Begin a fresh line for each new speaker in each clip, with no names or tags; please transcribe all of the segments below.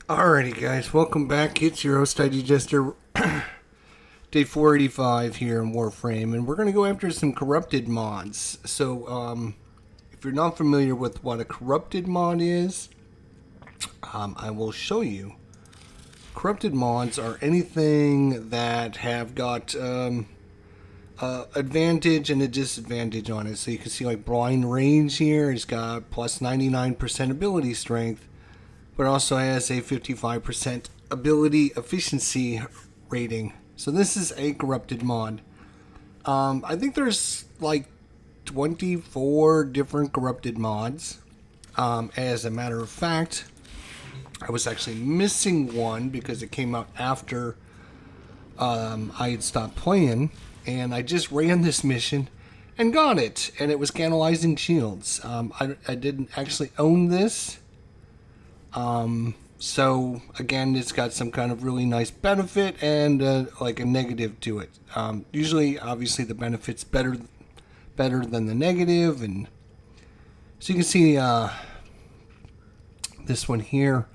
Alrighty, guys, welcome back. It's your host, Digester, day 485 here in Warframe, and we're going to go after some corrupted mods. So, if you're not familiar with what a corrupted mod is, I will show you. Corrupted mods are anything that have got advantage and a disadvantage on it. So you can see like Blind Range here has got plus 99% ability strength, but also has a 55% ability efficiency rating. So this is a corrupted mod. I think there's like 24 different corrupted mods. As a matter of fact, I was actually missing one because it came out after I had stopped playing, and I just ran this mission and got it, and it was Canalizing Shields. I didn't actually own this. So again, it's got some kind of really nice benefit and like a negative to it. Usually, obviously, the benefit's better than the negative, and so you can see this one here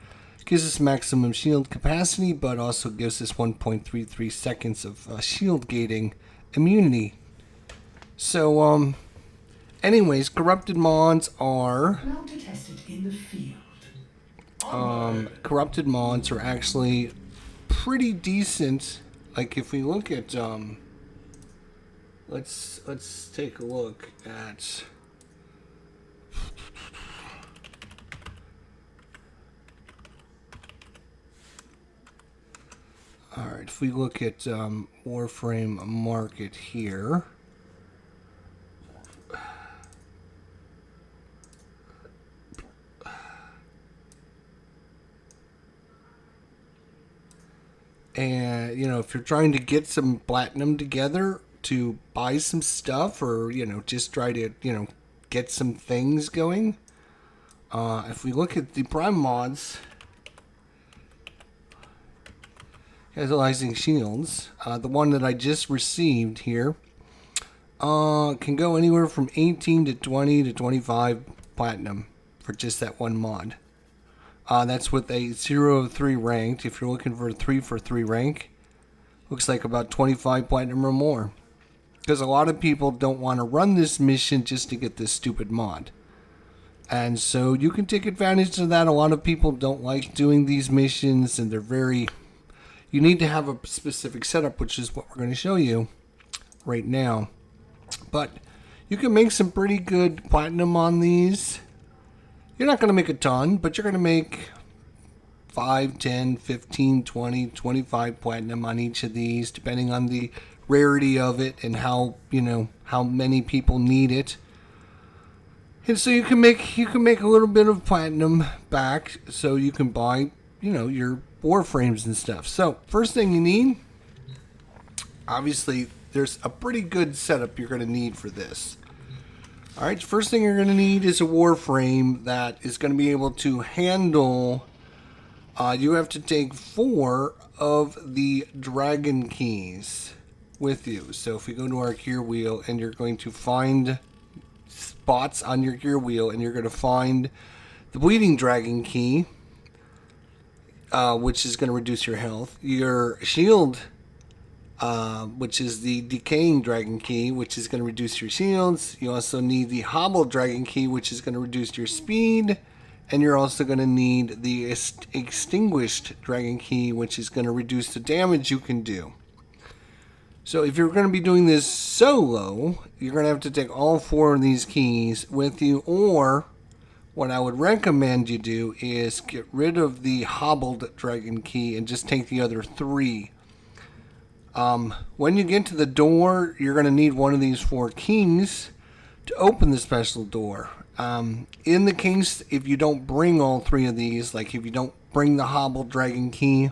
gives us maximum shield capacity, but also gives us 1.33 seconds of shield gating immunity. So, anyways, corrupted mods are.
Now to test it in the field.
Corrupted mods are actually pretty decent. Like if we look at let's take a look at alright, if we look at Warframe market here. And, if you're trying to get some platinum together to buy some stuff or, just try to, get some things going. If we look at the Prime mods, Catalyzing Shields, the one that I just received here, can go anywhere from 18 to 20 to 25 platinum for just that one mod. That's with a 0 of 3 ranked. If you're looking for a 3 for 3 rank, looks like about 25 platinum or more. Because a lot of people don't want to run this mission just to get this stupid mod. And so you can take advantage of that. A lot of people don't like doing these missions, and they're very... You need to have a specific setup, which is what we're going to show you right now. But you can make some pretty good platinum on these. You're not going to make a ton, but you're going to make 5, 10, 15, 20, 25 platinum on each of these, depending on the rarity of it and how, how many people need it. And so you can make a little bit of platinum back so you can buy, your Warframes and stuff. So, first thing you need, obviously, there's a pretty good setup you're going to need for this. Alright, first thing you're going to need is a Warframe that is going to be able to handle, you have to take 4 of the dragon keys with you. So if we go to our gear wheel, and you're going to find spots on your gear wheel, and you're going to find the bleeding dragon key, which is going to reduce your health, your shield, which is the decaying dragon key, which is going to reduce your shields. You also need the hobbled dragon key, which is going to reduce your speed. And you're also going to need the extinguished dragon key, which is going to reduce the damage you can do. So if you're going to be doing this solo, you're going to have to take all 4 of these keys with you. Or what I would recommend you do is get rid of the hobbled dragon key and just take the other 3. When you get to the door, you're going to need one of these 4 keys to open the special door. In the case, if you don't bring all 3 of these, like if you don't bring the hobbled dragon key,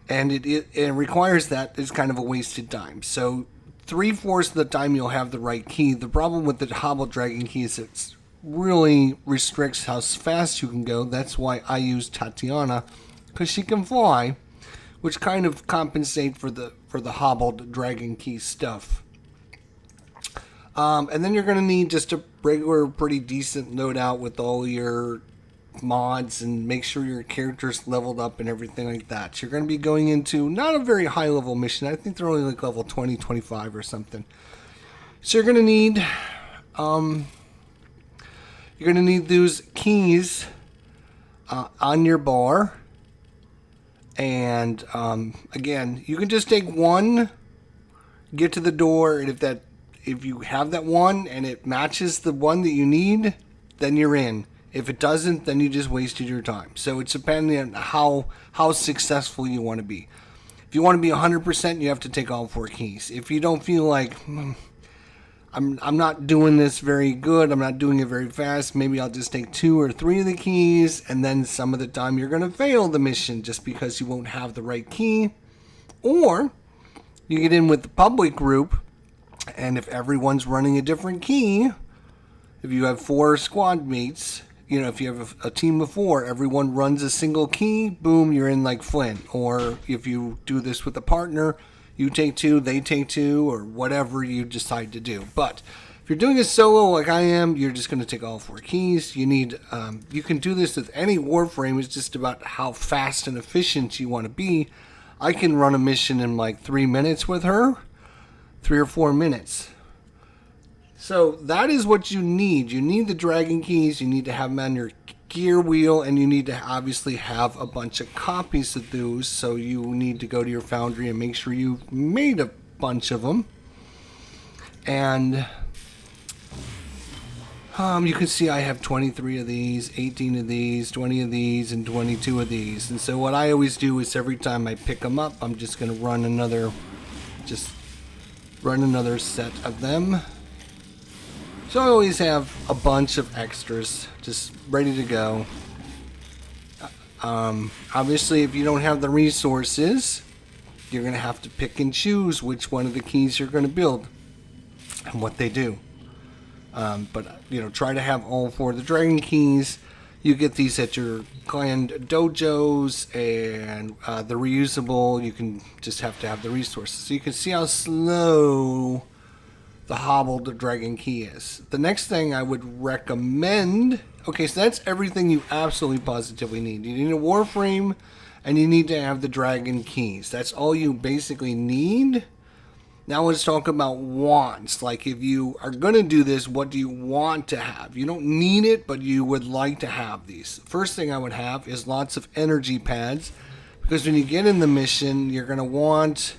and it requires that, it's kind of a wasted time. So 3/4 of the time you'll have the right key. The problem with the hobbled dragon key is it really restricts how fast you can go. That's why I use Tatiana, because she can fly, which kind of compensate for the hobbled dragon key stuff. And then you're going to need just a regular, pretty decent loadout with all your mods and make sure your character's leveled up and everything like that. You're going to be going into not a very high level mission. I think they're only like level 20, 25 or something. So you're going to need those keys on your bar. And again, you can just take one, get to the door, and if you have that one and it matches the one that you need, then you're in. If it doesn't, then you just wasted your time. So it's depending on how successful you want to be. If you want to be 100%, you have to take all 4 keys. If you don't feel like I'm not doing this very good, I'm not doing it very fast, maybe I'll just take 2 or 3 of the keys, and then some of the time you're going to fail the mission just because you won't have the right key. Or you get in with the public group, and if everyone's running a different key, if you have 4 squad mates, if you have a team of 4, everyone runs a single key, boom, you're in like Flint. Or if you do this with a partner, you take 2, they take 2, or whatever you decide to do. But if you're doing a solo like I am, you're just going to take all 4 keys. You can do this with any Warframe. It's just about how fast and efficient you want to be. I can run a mission in like 3 minutes with her, 3 or 4 minutes. So that is what you need. You need the dragon keys. You need to have them on your gear wheel, and you need to obviously have a bunch of copies of those. So you need to go to your foundry and make sure you've made a bunch of them. And you can see I have 23 of these, 18 of these, 20 of these, and 22 of these. And so what I always do is every time I pick them up, I'm just going to run another set of them. So I always have a bunch of extras just ready to go. Obviously, if you don't have the resources, you're going to have to pick and choose which one of the keys you're going to build and what they do. But try to have all 4 of the dragon keys. You get these at your clan dojos, and the reusable, you can just have to have the resources. So you can see how slow the hobbled dragon key is. The next thing I would recommend, okay, so that's everything you absolutely positively need. You need a Warframe, and you need to have the dragon keys. That's all you basically need. Now let's talk about wants. Like, if you are going to do this, what do you want to have? You don't need it, but you would like to have these. First thing I would have is lots of energy pads, because when you get in the mission, you're going to want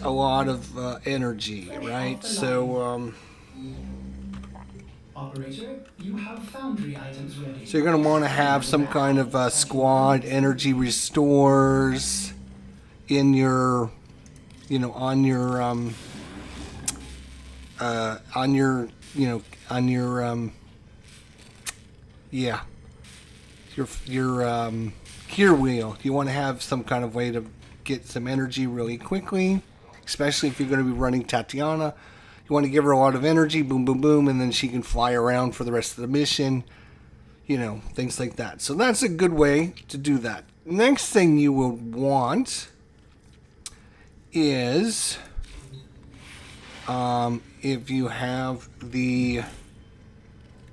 a lot of energy, right? So
Operator, you have foundry items ready.
So you're going to want to have some kind of squad energy restores in your, on your gear wheel. You want to have some kind of way to get some energy really quickly, especially if you're going to be running Tatiana. You want to give her a lot of energy, boom, boom, boom, and then she can fly around for the rest of the mission, things like that. So that's a good way to do that. Next thing you will want is, if you have the,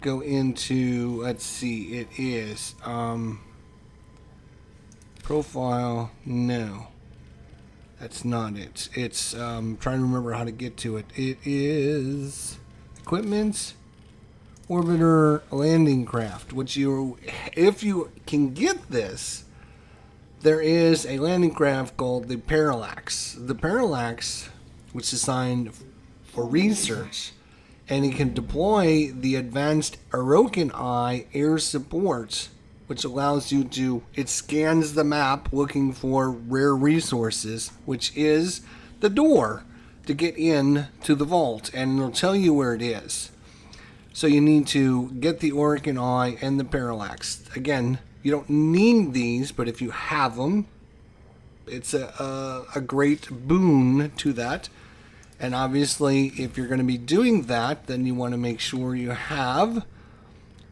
go into, let's see, it is, profile, no. That's not it. It's trying to remember how to get to it. It is equipment, orbiter, landing craft. Which if you can get this, there is a landing craft called the Parallax. The Parallax, which is designed for research, and it can deploy the advanced Aroken Eye air support, which allows you to, it scans the map looking for rare resources, which is the door to get in to the vault, and it'll tell you where it is. So you need to get the Aroken Eye and the Parallax. Again, you don't need these, but if you have them, it's a great boon to that. And obviously, if you're going to be doing that, then you want to make sure you have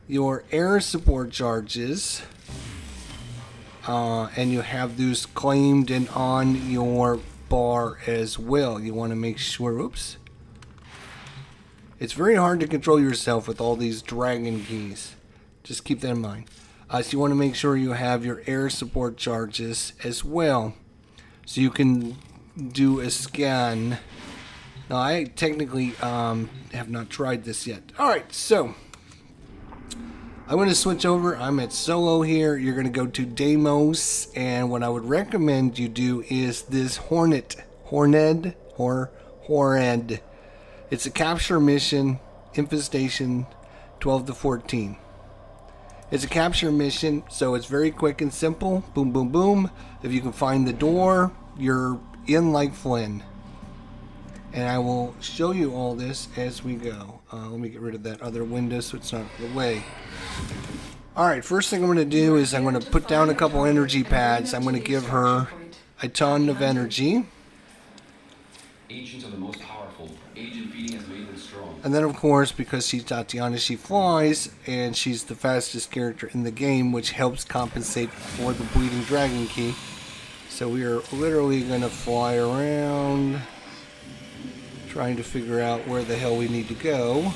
your air support charges, and you have those claimed and on your bar as well. You want to make sure, oops, it's very hard to control yourself with all these dragon keys. Just keep that in mind. So you want to make sure you have your air support charges as well, so you can do a scan. Now, I technically have not tried this yet. Alright, so I'm going to switch over. I'm at solo here. You're going to go to Deimos, and what I would recommend you do is this Horned. It's a capture mission, infestation 12 to 14. It's a capture mission, so it's very quick and simple. Boom, boom, boom. If you can find the door, you're in like Flynn. And I will show you all this as we go. Let me get rid of that other window so it's not in the way. Alright, first thing I'm going to do is I'm going to put down a couple energy pads. I'm going to give her a ton of energy.
Ancients are the most powerful. Agent feeding has made them strong.
And then, of course, because she's Tatiana, she flies, and she's the fastest character in the game, which helps compensate for the Bleeding Dragon Key. So we are literally going to fly around, trying to figure out where the hell we need to go.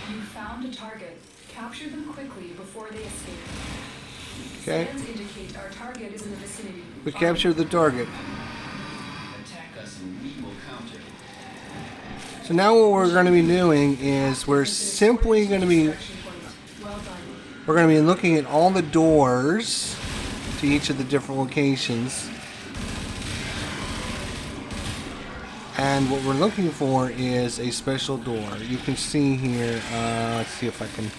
You found a target. Capture them quickly before they escape.
Okay.
Scans indicate our target is in the vicinity.
We captured the target.
Attack us and we will counter.
So now what we're going to be doing is we're simply going to be
Well done.
we're going to be looking at all the doors to each of the different locations. And what we're looking for is a special door. You can see here, let's see if I can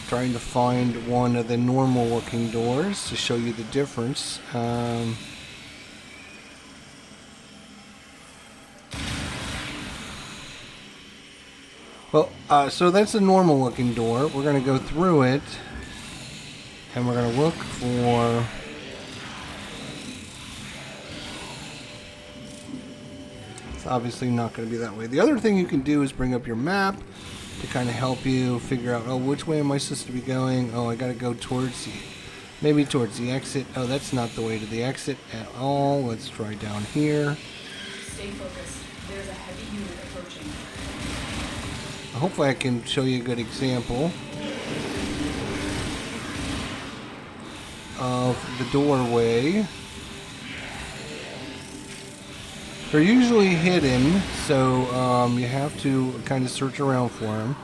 trying to find one of the normal looking doors to show you the difference. So that's a normal looking door. We're going to go through it, and we're going to look for it's obviously not going to be that way. The other thing you can do is bring up your map to kind of help you figure out, oh, which way am I supposed to be going? Oh, I got to go towards maybe towards the exit. Oh, that's not the way to the exit at all. Let's try down here.
Stay focused. There's a heavy unit approaching.
Hopefully I can show you a good example of the doorway. They're usually hidden, so you have to kind of search around for them.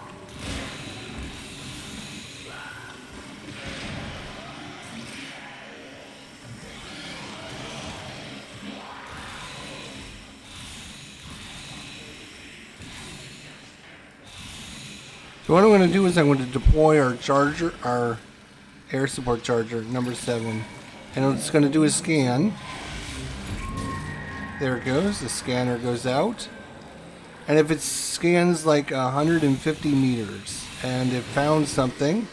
So what I'm going to do is I'm going to deploy our charger, our air support charger, number 7. And it's going to do a scan. There it goes. The scanner goes out. And if it scans like 150 meters and it found something,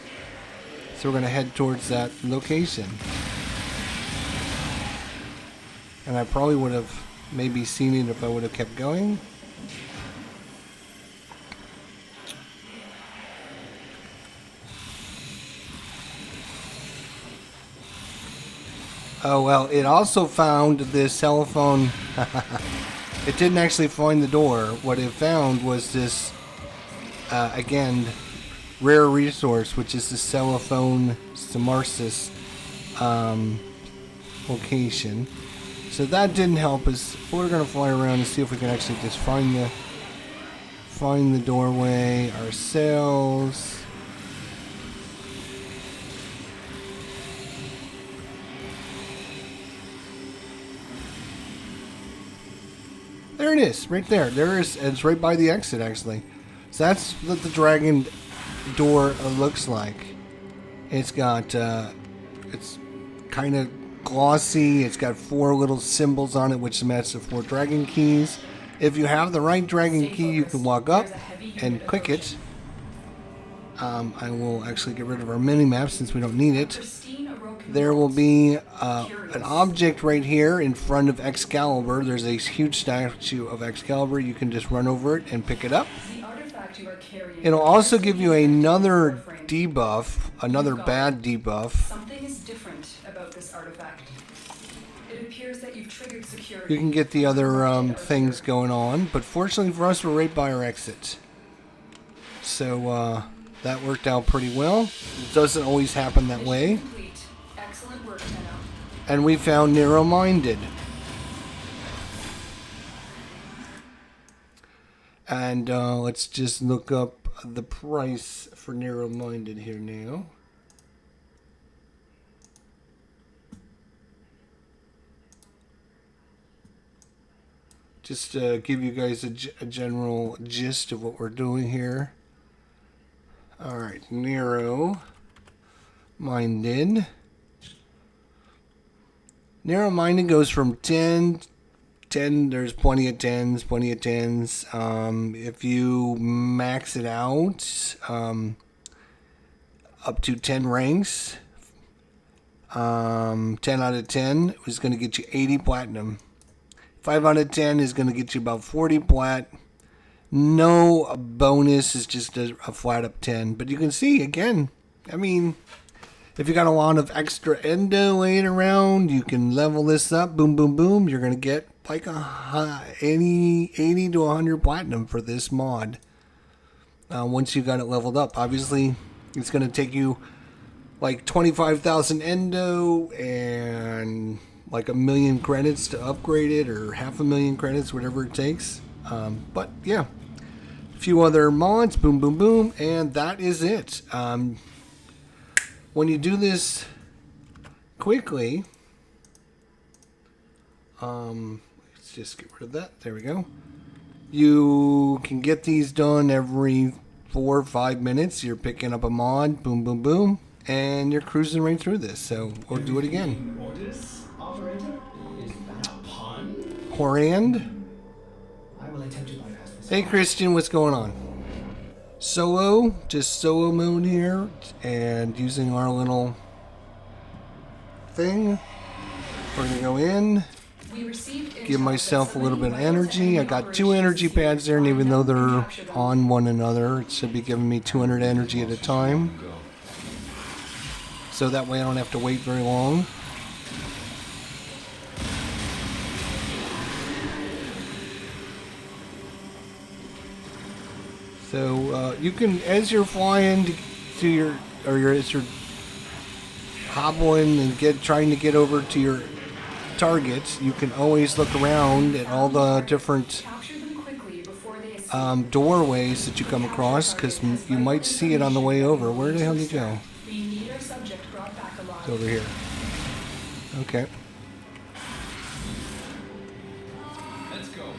so we're going to head towards that location. And I probably would have maybe seen it if I would have kept going. Oh, well, it also found this cell phone. It didn't actually find the door. What it found was this, again, rare resource, which is the Cellophone Samarsis location. So that didn't help us. We're going to fly around and see if we can actually just find the doorway ourselves. There it is, right there. There is. It's right by the exit, actually. So that's what the dragon door looks like. It's got, it's kind of glossy. It's got 4 little symbols on it, which match the 4 dragon keys. If you have the right dragon key, you can walk up and click it. I will actually get rid of our mini-map since we don't need it. There will be an object right here in front of Excalibur. There's a huge statue of Excalibur. You can just run over it and pick it up. It'll also give you another debuff, another bad debuff.
Something is different about this artifact. It appears that you've triggered security.
you can get the other things going on. But fortunately for us, we're right by our exit. So that worked out pretty well. It doesn't always happen that
Mission
way.
complete. Excellent work, Tenno.
And we found narrow-minded. And let's just look up the price for narrow-minded here now. Just to give you guys a general gist of what we're doing here. Alright, narrow-minded. Narrow-minded goes from 10, there's plenty of 10s, If you max it out, up to 10 ranks, 10 out of 10 is going to get you 80 platinum. 5 out of 10 is going to get you about 40 plat. No bonus, is just a flat up 10. But you can see, again, I mean, if you got a lot of extra endo laying around, you can level this up. Boom, boom, boom. You're going to get like 80 to 100 platinum for this mod. Once you got it leveled up. Obviously, it's going to take you like 25,000 endo and like 1,000,000 credits to upgrade it, or 500,000 credits, whatever it takes. But yeah, a few other mods, boom, boom, boom, and that is it. When you do this quickly, let's just get rid of that. There we go. You can get these done every 4 or 5 minutes. You're picking up a mod, boom, boom, boom, and you're cruising right through this. So we'll do it again.
Orders, operator? Is that a pun?
Horand.
I will attempt to bypass this.
Hey Christian, what's going on? Solo, just solo mode here, and using our little thing. We're gonna go in,
We received
give
intel
myself a
that
little bit of
some enemy
energy. I got 2 energy pads there, and even though they're on one another, it should be giving me 200 energy at a time.
Go.
So that way I don't have to wait very long. So you can, as you're flying to your, as you're hobbling and trying to get over to your targets, you can always look around at all the different
Capture them quickly before they escape.
doorways that you come across, because you might see it on the way over. Where the hell did you go?
We need our subject brought back alive.
It's over here. Okay.
Let's go.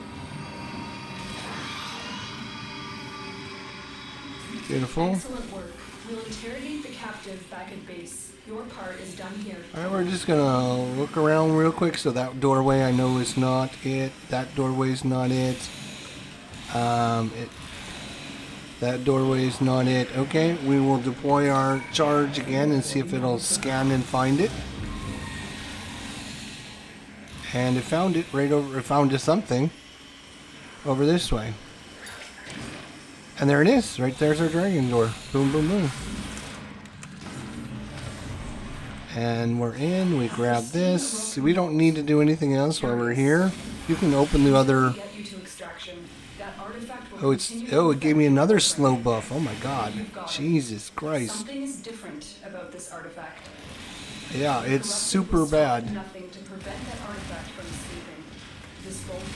Beautiful.
Excellent work. We'll interrogate the captive back at base. Your part is done here.
Alright, we're just gonna look around real quick. So that doorway I know is not it. That doorway is not it. That doorway is not it. Okay, we will deploy our charge again and see if it'll scan and find it. And it found it right over. It found us something over this way. And there it is. Right there's our dragon door. Boom, boom, boom. And we're in. We grab this. We don't need to do anything else while we're here. You can open the other.
Get you to extraction. That artifact will
Oh, it's
continue
it gave me another slow buff. Oh my God,
You've got it.
Jesus Christ.
Something is different about this artifact.
Yeah, it's
Corrupted
super
will stop
bad.
Nothing to prevent that artifact from escaping. This won't be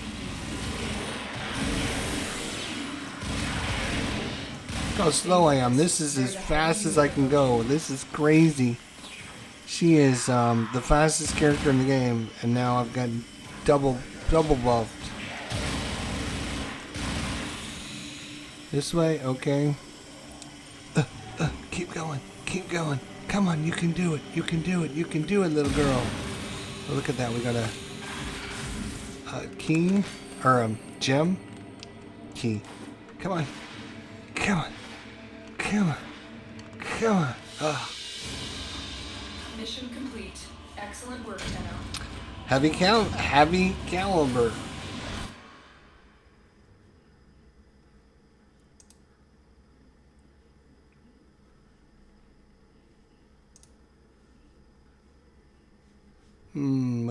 Look how slow I am. This is as fast as I can go. This is crazy. She is the fastest character in the game, and now I've got double buffed. This way, okay. Keep going, keep going. Come on, you can do it. You can do it. You can do it, little girl. Oh, look at that. We got a key or a gem key. Come on, come on, come on, come on. Ugh.
mission complete. Excellent work, Tenno.
Heavy caliber.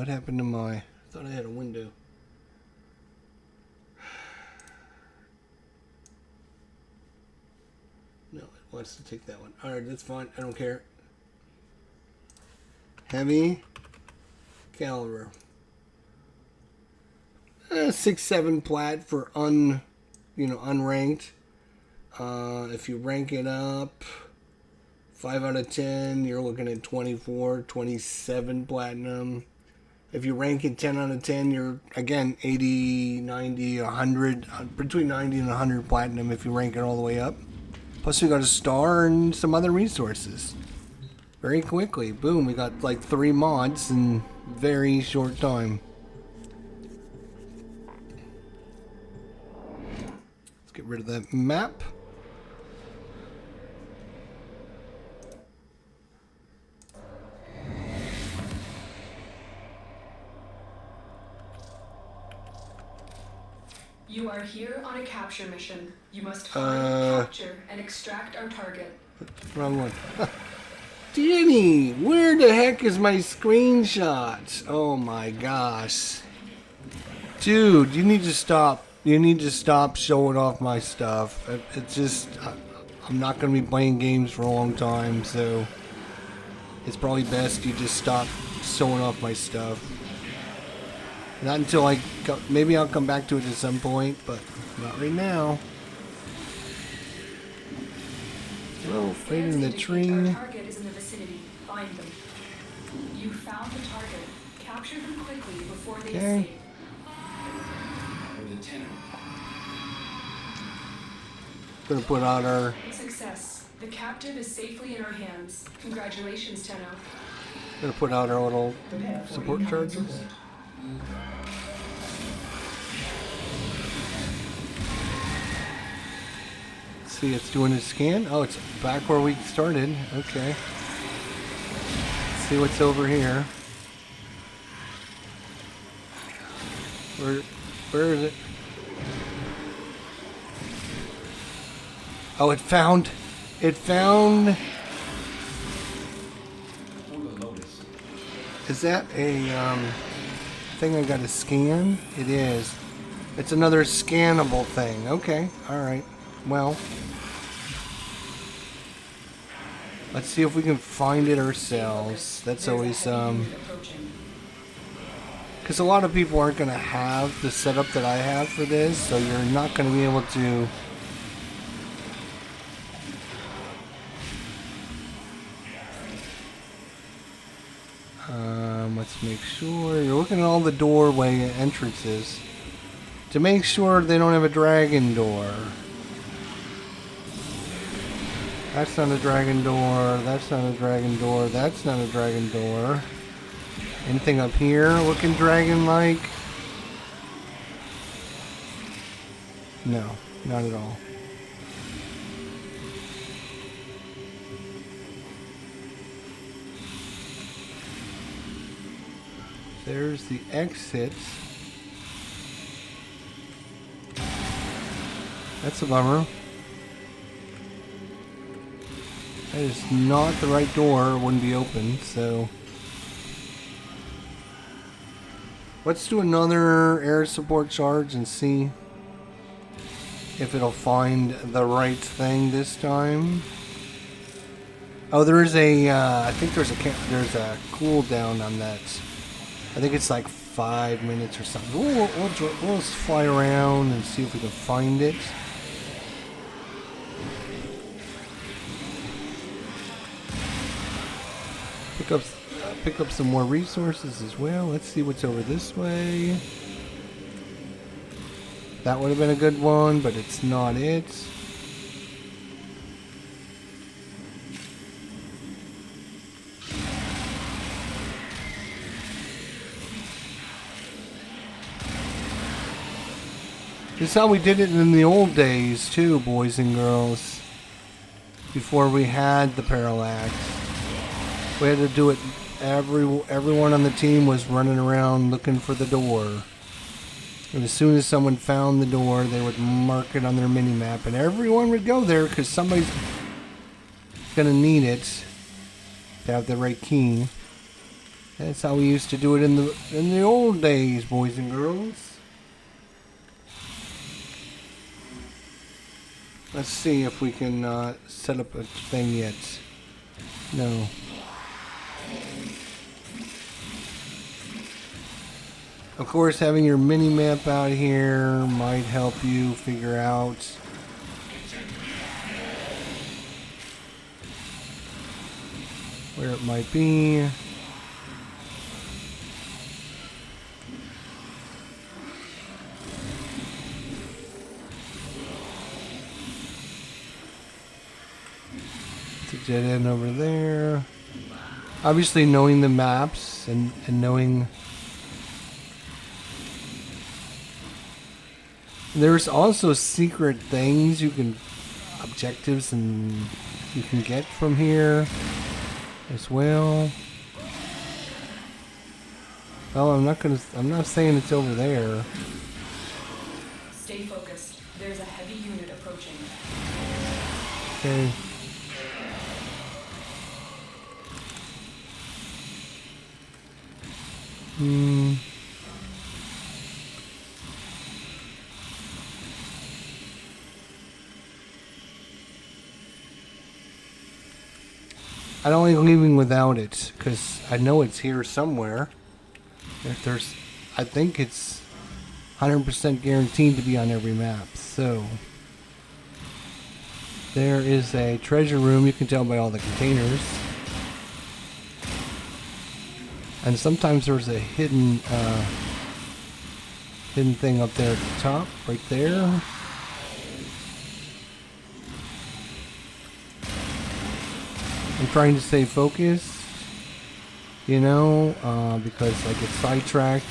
What happened to my... I thought I had a window. No, it wants to take that one. Alright, that's fine. I don't care. Heavy caliber. 6-7 plat for unranked. If you rank it up 5 out of 10, you're looking at 24, 27 platinum. If you rank it 10 out of 10, you're again 80, 90, 100, between 90 and 100 platinum if you rank it all the way up. Plus we got a star and some other resources. Very quickly, boom, we got like 3 mods in very short time. Let's get rid of that map.
You are here on a capture mission. You must find, capture, and extract our target.
Wrong one. Danny, where the heck is my screenshot? Oh my gosh. Dude, you need to stop. You need to stop showing off my stuff. It's just, I'm not going to be playing games for a long time, so it's probably best you just stop showing off my stuff. Not until maybe I'll come back to it at some point, but not right now. Oh, right in the tree.
Our target is in the vicinity. Find them. You found the target. Capture them quickly before they escape.
With the tenor.
Gonna put out our...
Success. The captive is safely in our hands. Congratulations, Tenno.
Gonna put out our little support charges. See, it's doing a scan. Oh, it's back where we started. Okay. Let's see what's over here. Where is it? Oh, it found. Is that a thing I gotta scan? It is. It's another scannable thing. Okay. All right. Well, let's see if we can find it ourselves. That's always because a lot of people aren't going to have the setup that I have for this, so you're not going to be able to let's make sure you're looking at all the doorway entrances to make sure they don't have a dragon door. That's not a dragon door. That's not a dragon door. That's not a dragon door. Anything up here looking dragon-like? No, not at all. There's the exit. That's a bummer. That is not the right door. It wouldn't be open, so... Let's do another air support charge and see if it'll find the right thing this time. Oh, there is a, I think there's a cooldown on that. I think it's like 5 minutes or something. We'll just fly around and see if we can find it. Pick up some more resources as well. Let's see what's over this way. That would have been a good one, but it's not it. This is how we did it in the old days too, boys and girls. Before we had the parallax. We had to do it. Everyone on the team was running around looking for the door. And as soon as someone found the door, they would mark it on their mini-map. And everyone would go there because somebody's going to need it to have the right key. That's how we used to do it in the old days, boys and girls. Let's see if we can set up a thing yet. No. Of course, having your mini map out here might help you figure out where it might be. It's a dead end over there. Obviously, knowing the maps and knowing. There's also secret things you can, objectives and you can get from here as well. Well, I'm not saying it's over there.
Stay focused. There's a heavy unit approaching.
Okay. I don't like leaving without it, because I know it's here somewhere. I think it's 100% guaranteed to be on every map, so. There is a treasure room, you can tell by all the containers. And sometimes there's a hidden thing up there at the top, right there. I'm trying to stay focused, you know, because I get sidetracked.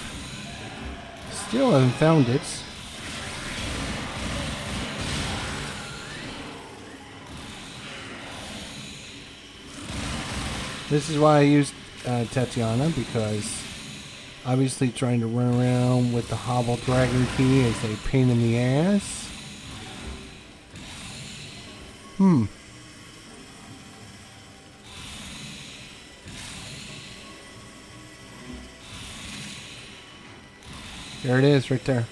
Still haven't found it. This is why I used Tatiana, because obviously trying to run around with the Hobble Dragon Key is a pain in the ass. There it is, right there.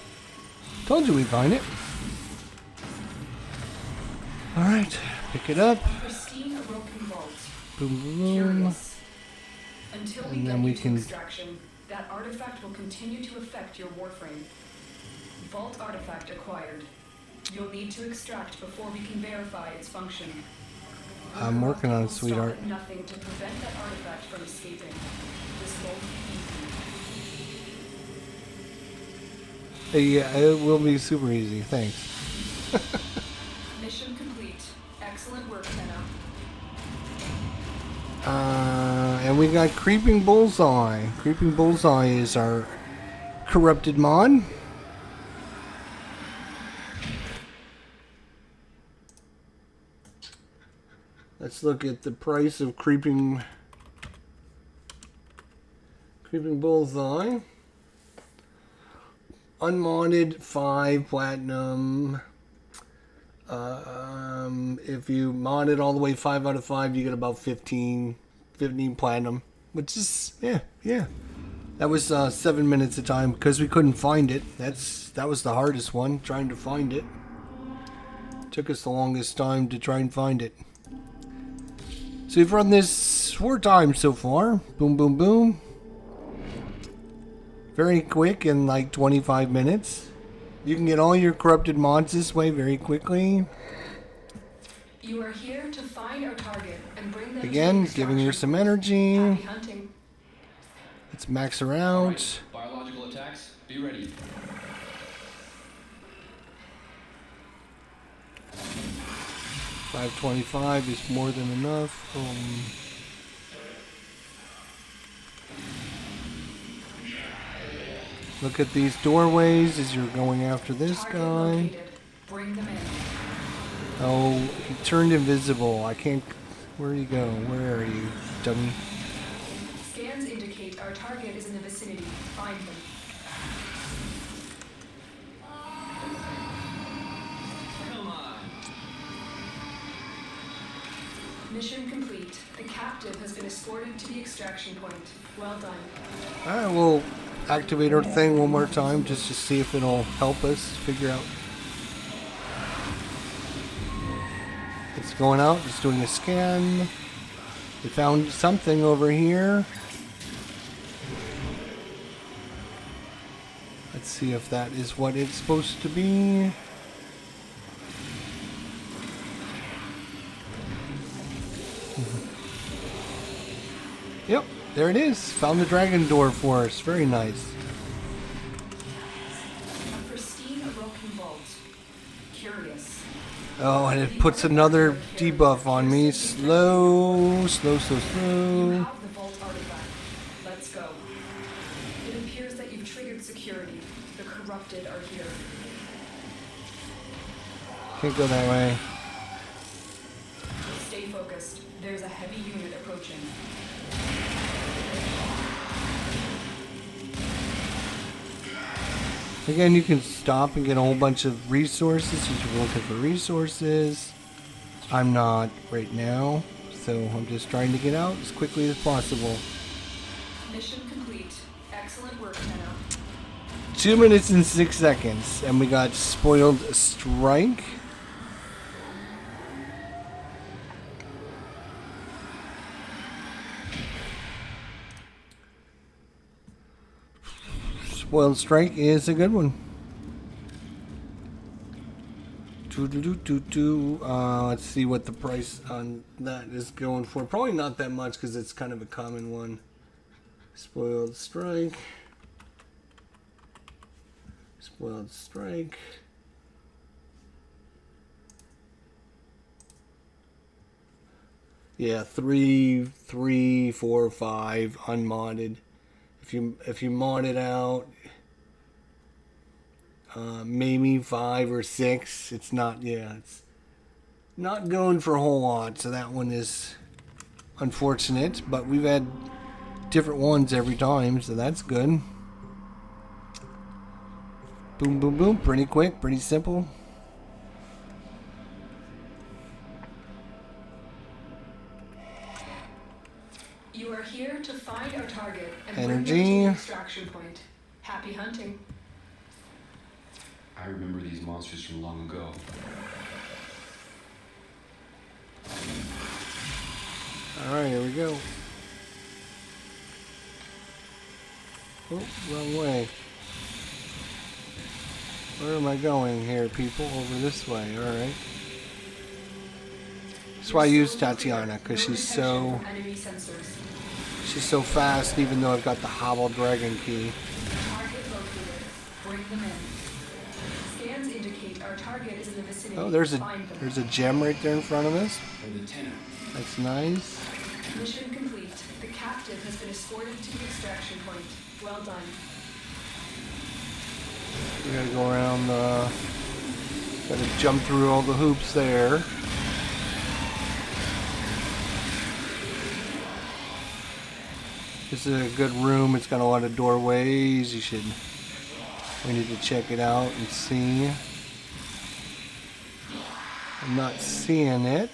Told you we'd find it. Alright, pick it up.
Pristine broken vault.
Boom, boom, boom.
Curious. Until we
And
get
then we
you to
can-
extraction, that artifact will continue to affect your Warframe. Vault artifact acquired. You'll need to extract before we can verify its function.
I'm working on it,
Will stop
sweetheart.
at nothing to prevent that artifact from escaping. This won't be easy.
Yeah, it will be super easy, thanks.
Mission complete. Excellent work, Kenna.
And we got Creeping Bullseye. Creeping Bullseye is our corrupted mod. Let's look at the price of Creeping Bullseye. Unmodded 5 platinum. If you mod it all the way 5 out of 5, you get about 15 platinum, which is yeah. That was 7 minutes of time because we couldn't find it. That was the hardest one, trying to find it. Took us the longest time to try and find it. So we've run this 4 times so far. Boom, boom, boom. Very quick, in like 25 minutes. You can get all your corrupted mods this way very quickly.
You are here to find our target and bring them
Again,
to
giving her
extraction.
some energy.
Happy hunting.
Let's max her out.
Alright, biological attacks, be ready.
$525 is more than enough. Look at these doorways as you're going after this
Target
guy.
located. Bring them in.
Oh, he turned invisible. I can't. Where do you go? Where are you, dummy?
Scans indicate our target is in the vicinity. Find them.
Come on.
Mission complete. complete. The captive has been escorted to the extraction point. Well done.
Alright, we'll activate our thing one more time just to see if it'll help us figure out. It's going out, just doing a scan. We found something over here. Let's see if that is what it's supposed to be. Yep, there it is. Found the dragon door for us. Very nice.
A pristine Orokin vault. Curious.
Oh, and it puts another debuff on me. Slow, slow, slow,
You
slow.
have the vault artifact. Let's go. It appears that you've triggered security. The corrupted are here.
Can't go that way.
Stay focused. There's a heavy unit approaching.
Again, you can stop and get a whole bunch of resources since you're looking for resources. I'm not right now, so I'm just trying to get out as quickly as possible.
Mission complete. Excellent work, Tenno.
2 minutes and 6 seconds, and we got Spoiled Strike. Spoiled Strike is a good one. Let's see what the price on that is going for. Probably not that much because it's kind of a common one. Spoiled Strike. Spoiled Strike. Yeah, 3, 4, 5 unmodded. If you mod it out, maybe 5 or 6. It's not. Yeah, it's not going for a whole lot. So that one is unfortunate. But we've had different ones every time, so that's good. Boom, boom, boom. Pretty quick, pretty simple.
You are here to find our target and
Energy.
bring them to the extraction point. Happy hunting.
I remember these monsters from long ago.
Alright, here we go. Oh, wrong way. Where am I going here, people? Over this way, alright. That's why I use Tatiana, because she's so
Enemy sensors.
fast, even though I've got the Hobble Dragon Key.
Target located. Bring them in. Scans indicate our target is in the vicinity.
Oh,
Find them.
there's a gem right there in front of us.
Or the tenant.
That's nice.
Mission complete. The captive has been escorted to the extraction point. Well done.
We gotta go around, gotta jump through all the hoops there. This is a good room. It's got a lot of doorways. We need to check it out and see. I'm not seeing it.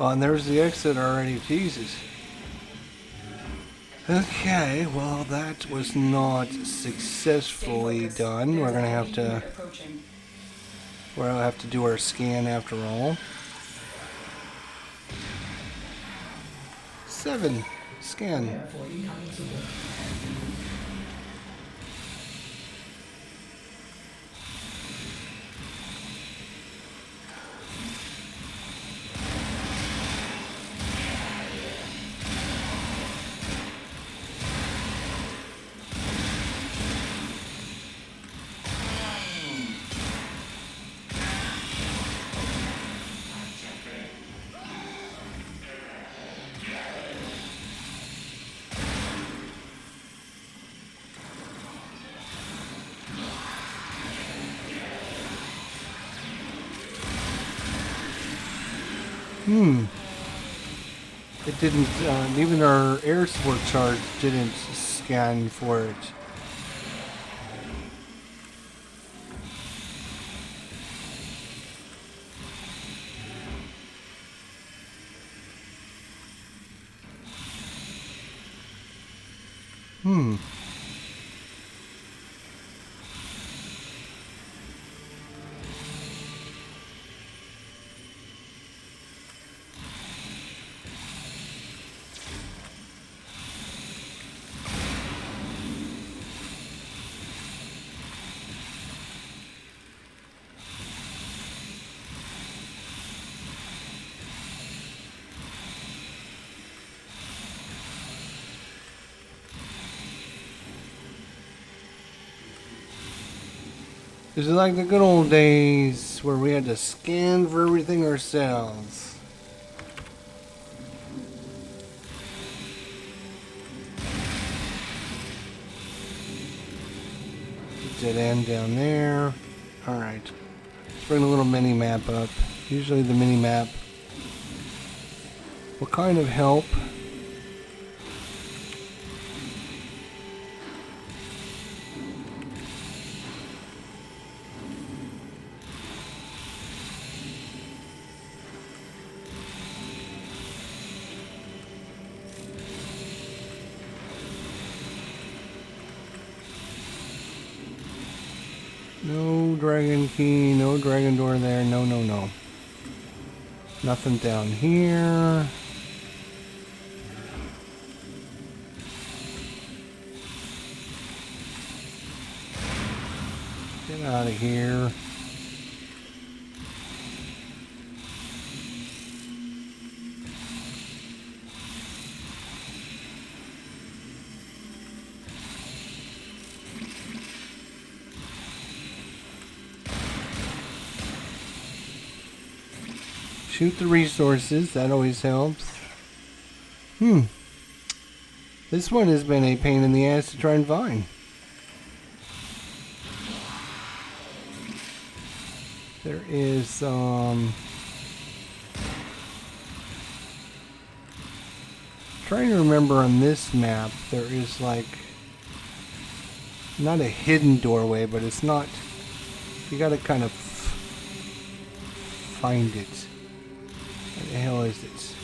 Oh, and there's the exit already. Jesus. Okay, well, that was not successfully
Stay focused.
done. We're
There's a
gonna
heavy
have to
unit approaching.
do our scan after all. 7 scan. It didn't, even our air support charge didn't scan for it. This is like the good old days where we had to scan for everything ourselves. Dead end down there. Alright. Let's bring a little mini map up. Usually the mini map will kind of help. No dragon key, no dragon door there, no, no, no. Nothing down here. Get out of here. Shoot the resources, that always helps. This one has been a pain in the ass to try and find. There is, trying to remember on this map, there is like, not a hidden doorway, but it's not, you gotta kind of find it. Where the hell is it?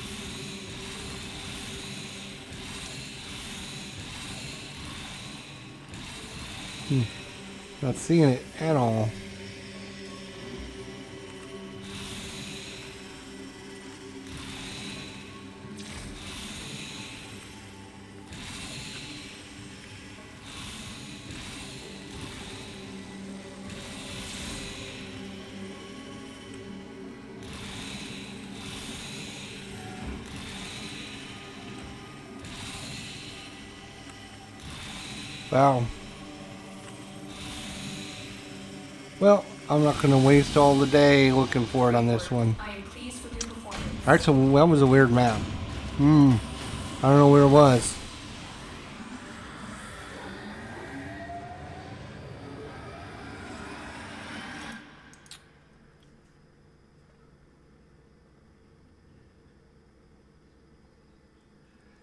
Not seeing it at all. Wow. Well, I'm not going to waste all the day looking for it on this one.
I am pleased with your performance.
Alright, so that was a weird map. I don't know where it was.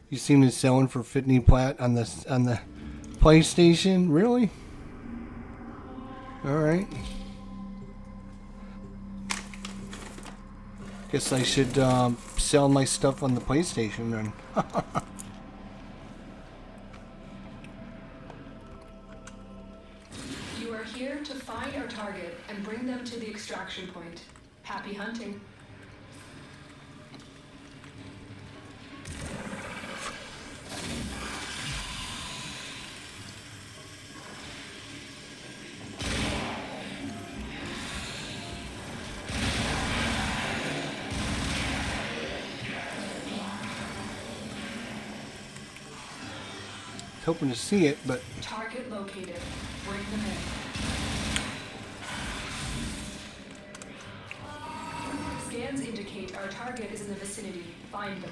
You seen it selling for 50 plat on the PlayStation? Really? Alright. Guess I should sell my stuff on the PlayStation then.
You are here to find our target and bring them to the extraction point. Happy hunting.
Hoping to see it, but
Target located. Bring them in. Scans indicate our target is in the vicinity. Find them.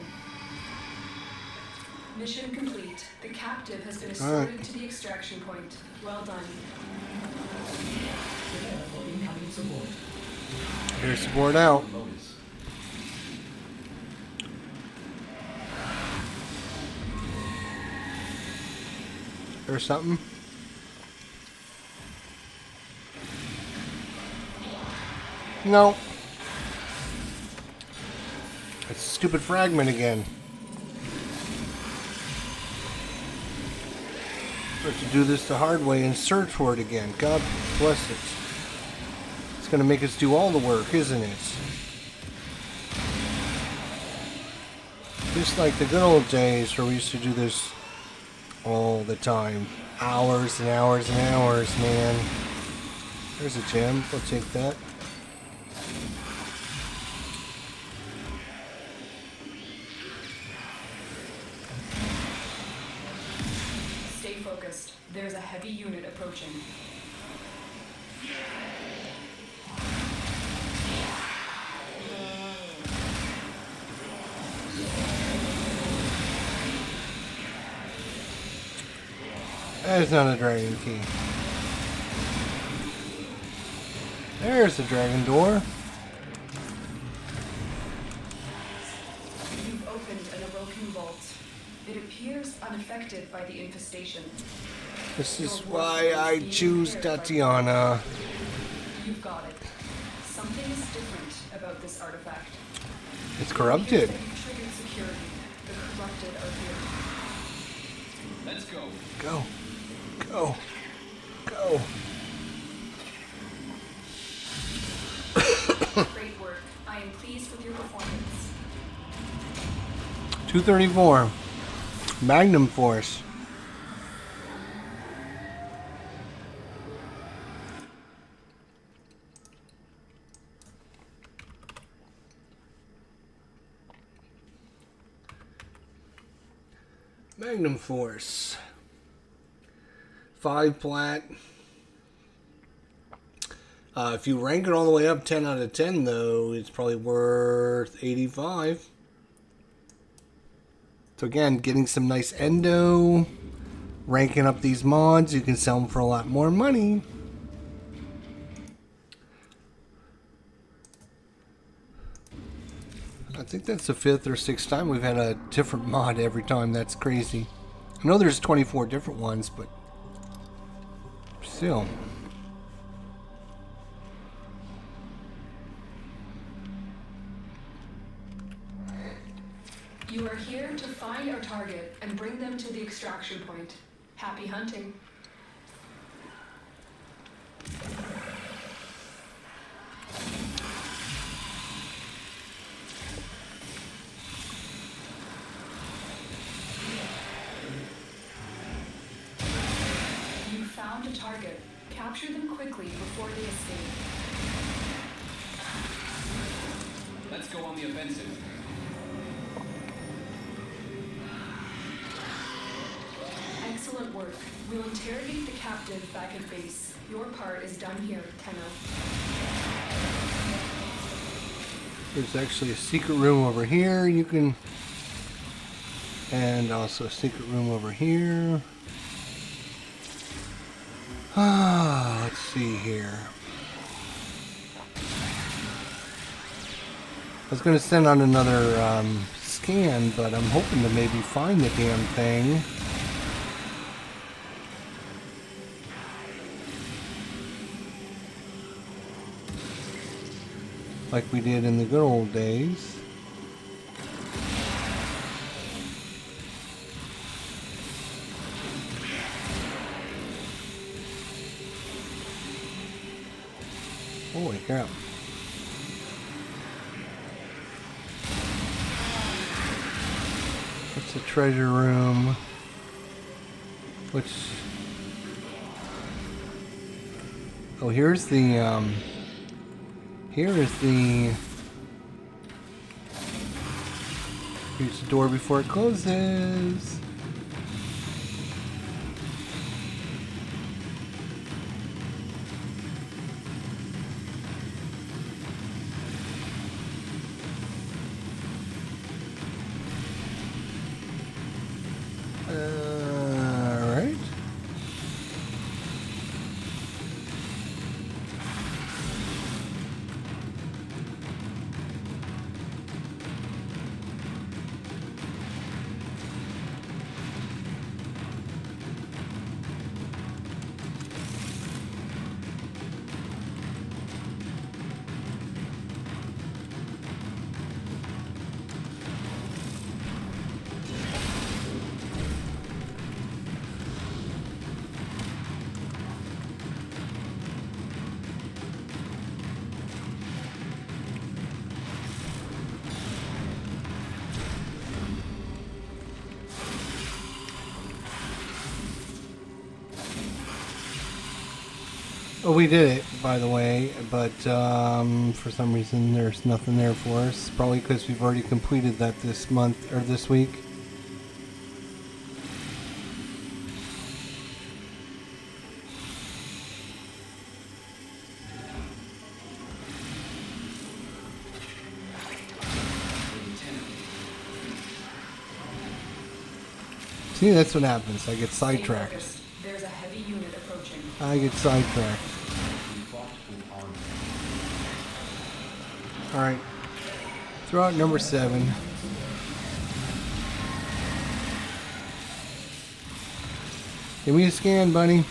Mission complete. The captive has been escorted to the extraction point. Well done.
Prepare for incoming support.
air support out.
Lotus.
or something. No. It's a stupid fragment again. We have to do this the hard way and search for it again. God bless it. It's going to make us do all the work, isn't it? Just like the good old days where we used to do this all the time. Hours and hours and hours, man. There's a gem. We'll take that.
Stay focused. There's a heavy unit approaching.
That is not a dragon key. There's the dragon door.
You've opened an Awoken vault. It appears unaffected by the infestation.
This is why I choose Tatiana.
You've got it. Something is different about this artifact.
It's corrupted.
It appears that you've triggered security. The corrupted are here.
Let's go.
Go. Go. Go.
Great work. I am pleased with your performance.
234. Magnum Force. Magnum Force. 5 plat. If you rank it all the way up 10 out of 10, though, it's probably worth 85. So again, getting some nice endo, ranking up these mods, you can sell them for a lot more money. I think that's the 5th or 6th time we've had a different mod every time. That's crazy. I know there's 24 different ones, but still.
You are here to find our target and bring them to the extraction point. Happy hunting. You found a target. Capture them quickly before they escape.
Let's go on the offensive.
Excellent work. We'll interrogate the captive back at base. Your part is done here, Tenno.
There's actually a secret room over here you can, and also a secret room over here. Let's see here. I was going to send on another scan, but I'm hoping to maybe find the damn thing. Like we did in the good old days. Holy crap. It's a treasure room. Which... Oh, here's the, here is the... Here's the door before it closes. Alright. Oh, we did it, by the way, but for some reason there's nothing there for us. Probably because we've already completed that this month or this week. See, that's what happens. I get
Stay
sidetracked.
focused. There's a heavy unit approaching.
I get sidetracked.
We fought with armor.
Alright. Throw out number 7. Give me a scan, bunny.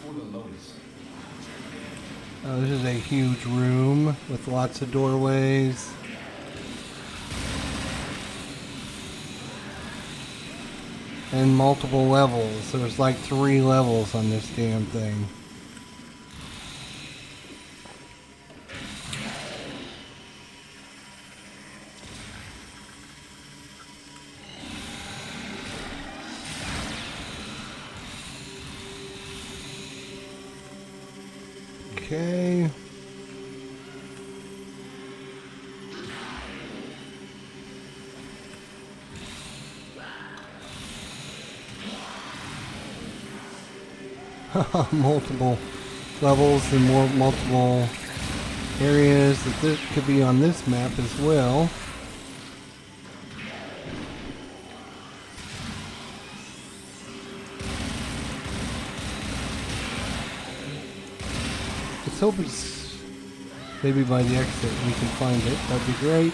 For the Lotus.
This is a huge room with lots of doorways. And multiple levels. There's like 3 levels on this damn thing. Okay. Multiple levels and more multiple areas that this could be on this map as well. Let's hope it's maybe by the exit we can find it. That'd be great.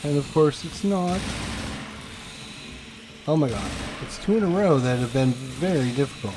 And of course it's not. Oh my god. It's 2 in a row that have been very difficult.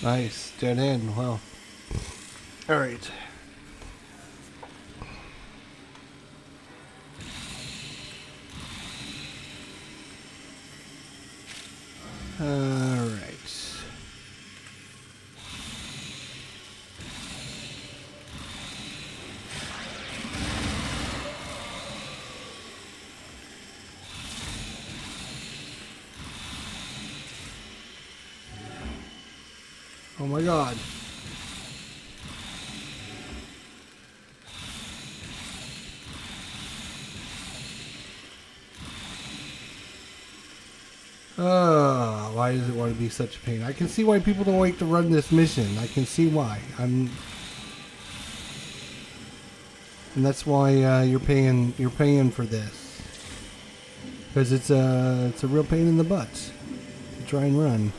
Nice. Dead end. Wow. Alright. Alright. Oh my god. Why does it want to be such a pain? I can see why people don't like to run this mission. I can see why. And that's why you're paying for this. Because it's a real pain in the butt to try and run.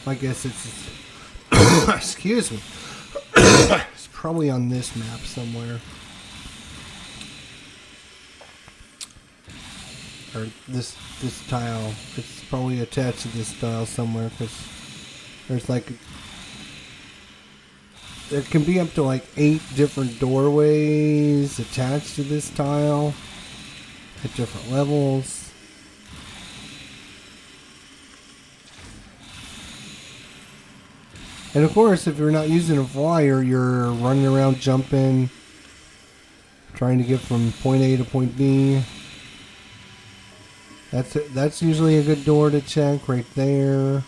I guess it's excuse me. It's probably on this map somewhere. or this tile. It's probably attached to this tile somewhere because there's like there can be up to like 8 different doorways attached to this tile at different levels. And of course, if you're not using a flyer, you're running around jumping, trying to get from point A to point B. That's usually a good door to check right there.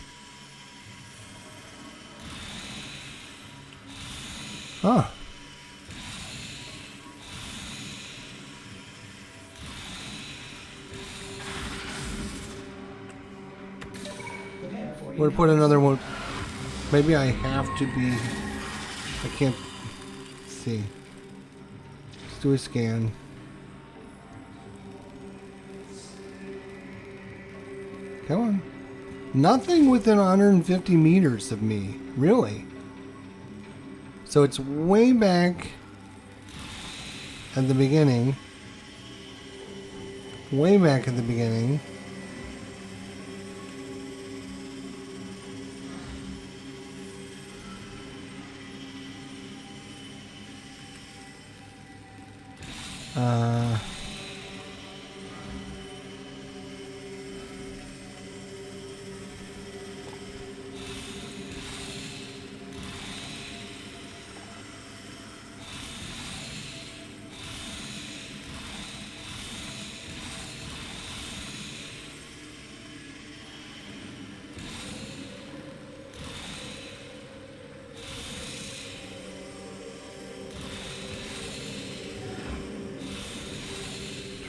Huh. We're gonna put another one. Maybe I have to be. I can't see. Let's do a scan. Come on. Nothing within 150 meters of me. Really? So it's way back at the beginning. Way back at the beginning.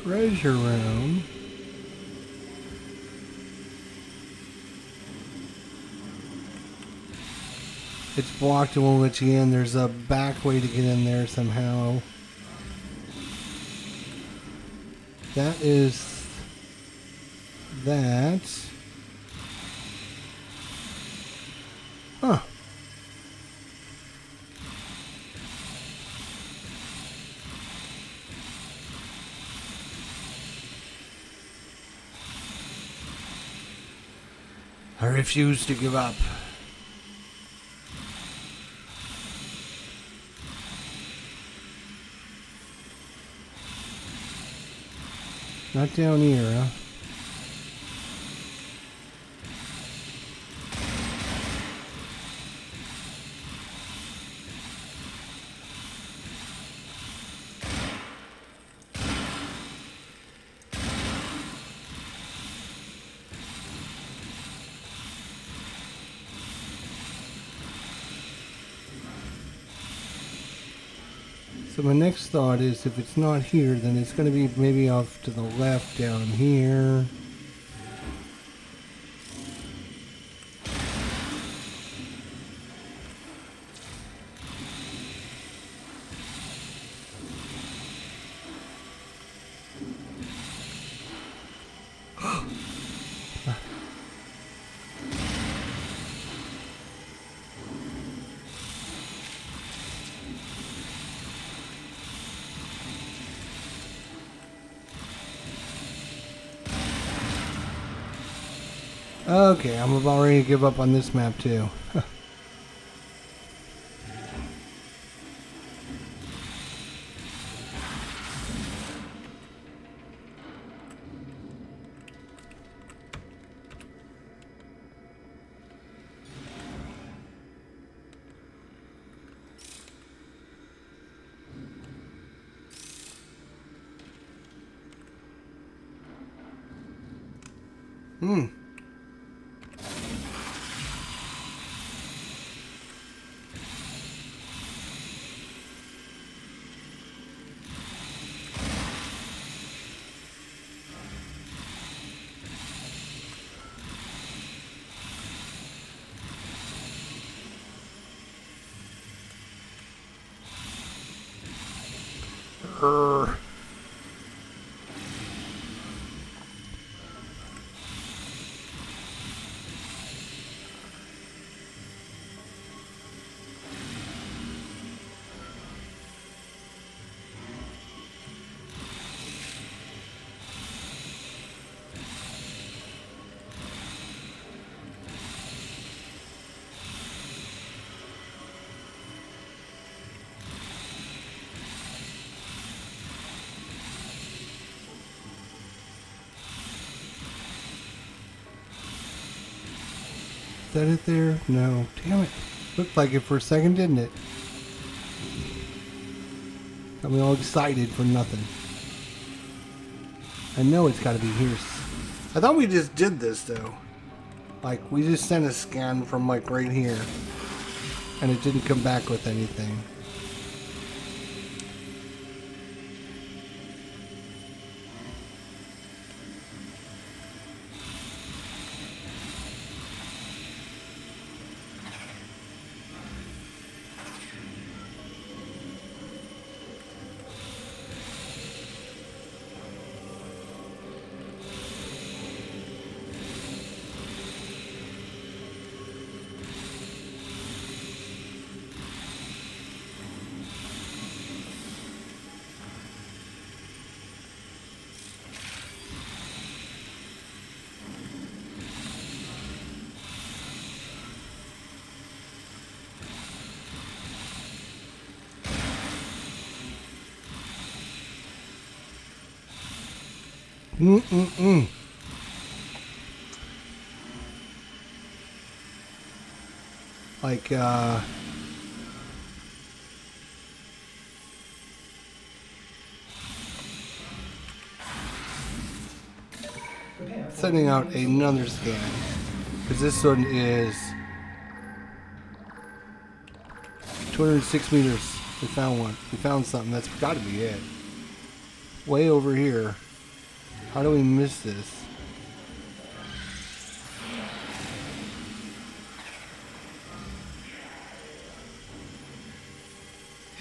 Treasure room. It's blocked, it won't let you in. There's a back way to get in there somehow. That is that. Huh. I refuse to give up. Not down here, huh? So my next thought is if it's not here, then it's going to be maybe off to the left down here. Okay, I'm about ready to give up on this map too. that it there? No. Damn it. Looked like it for a second, didn't it? Got me all excited for nothing. I know it's got to be here. I thought we just did this, though. Like, we just sent a scan from, like, right here. And it didn't come back with anything. Like, sending out another scan. Because this one is 206 meters. We found one. We found something. That's got to be it. Way over here. How do we miss this?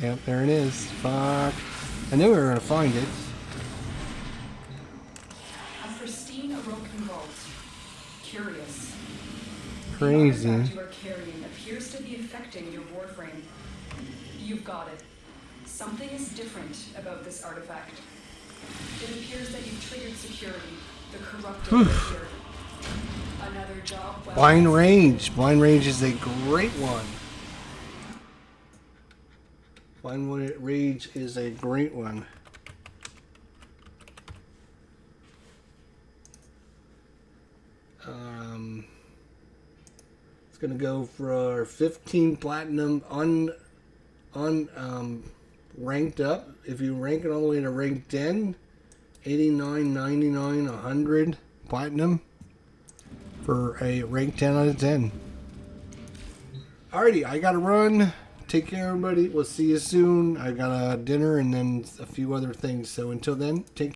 Yep, there it is. Fuck. I knew we were going to find it.
A pristine Orokin vault. Curious.
Crazy.
The artifact you are carrying appears to be affecting your Warframe. You've got it. Something is different about this artifact. It appears that you've triggered security, the corrupted nature. Another job well.
Blind range. Blind range is a great one. Blind range is a great one. It's gonna go for 15 platinum ranked up. If you rank it all the way to rank 10, 89, 99, 100 platinum for a rank 10 out of 10. Alrighty, I gotta run. Take care, everybody. We'll see you soon. I got a dinner and then a few other things. So until then, take care.